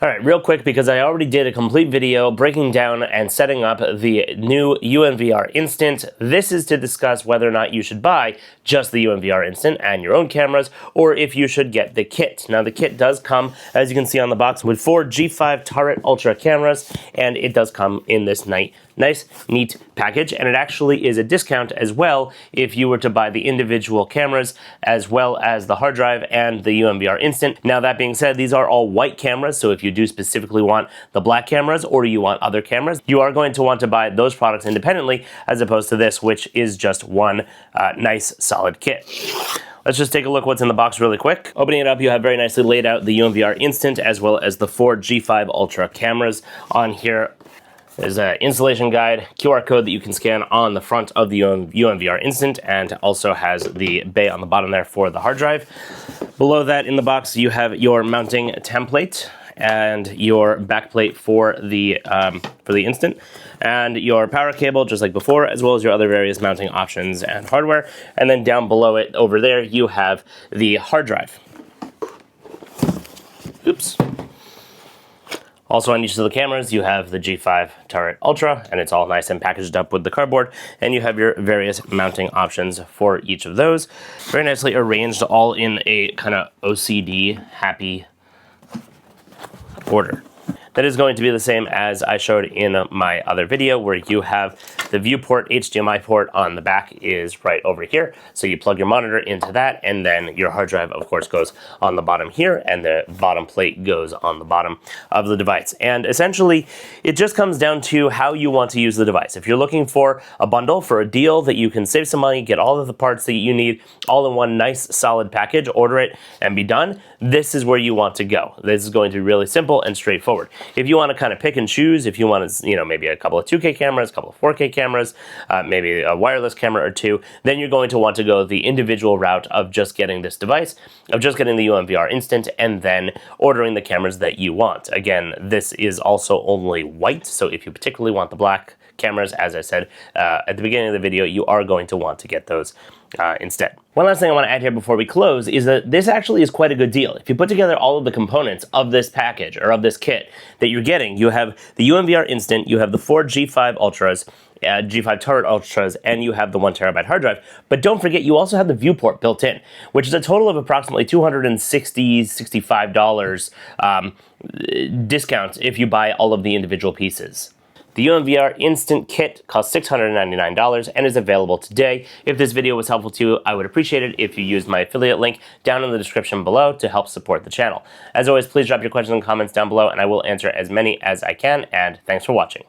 All right, real quick, because I already did a complete video breaking down and setting up the new UMVR Instant. This is to discuss whether or not you should buy just the UMVR Instant and your own cameras, or if you should get the kit. Now, the kit does come, as you can see on the box, with 4 G5 turret Ultra cameras, and it does come in this nice, neat package, and it actually is a discount as well if you were to buy the individual cameras as well as the hard drive and the UMVR Instant. Now, that being said, these are all white cameras, so if you do specifically want the black cameras or you want other cameras, you are going to want to buy those products independently as opposed to this, which is just one nice solid kit. Let's just take a look what's in the box really quick. Opening it up, you have very nicely laid out the UMVR Instant as well as the 4 G5 Ultra cameras. On here there's an installation guide, QR code that you can scan on the front of the UMVR Instant, and also has the bay on the bottom there for the hard drive. Below that in the box, you have your mounting template and your backplate for the Instant, and your power cable just like before, as well as your other various mounting options and hardware. And then down below it over there, you have the hard drive. Oops. Also on each of the cameras, you have the G5 Turret Ultra, and it's all nice and packaged up with the cardboard, and you have your various mounting options for each of those. Very nicely arranged, all in a kind of OCD happy order. That is going to be the same as I showed in my other video, where you have the viewport HDMI port on the back is right over here. So you plug your monitor into that, and then your hard drive, of course, goes on the bottom here, and the bottom plate goes on the bottom of the device. And essentially, it just comes down to how you want to use the device. If you're looking for a bundle, for a deal that you can save some money, get all of the parts that you need all in one nice solid package, order it and be done, this is where you want to go. This is going to be really simple and straightforward. If you want to kind of pick and choose, if you want to, maybe a couple of 2K cameras, a couple of 4K cameras, maybe a wireless camera or two, then you're going to want to go the individual route of just getting this device, of just getting the UMVR Instant, and then ordering the cameras that you want. Again, this is also only white, so if you particularly want the black cameras, as I said at the beginning of the video, you are going to want to get those instead. One last thing I want to add here before we close is that this actually is quite a good deal. If you put together all of the components of this package, or of this kit that you're getting, you have the UMVR Instant, you have the 4 G5 Ultras, G5 Turret Ultras, and you have the 1 terabyte hard drive. But don't forget, you also have the viewport built in, which is a total of approximately $265 discount if you buy all of the individual pieces. The UMVR Instant Kit costs $699 and is available today. If this video was helpful to you, I would appreciate it if you used my affiliate link down in the description below to help support the channel. As always, please drop your questions and comments down below, and I will answer as many as I can, and thanks for watching.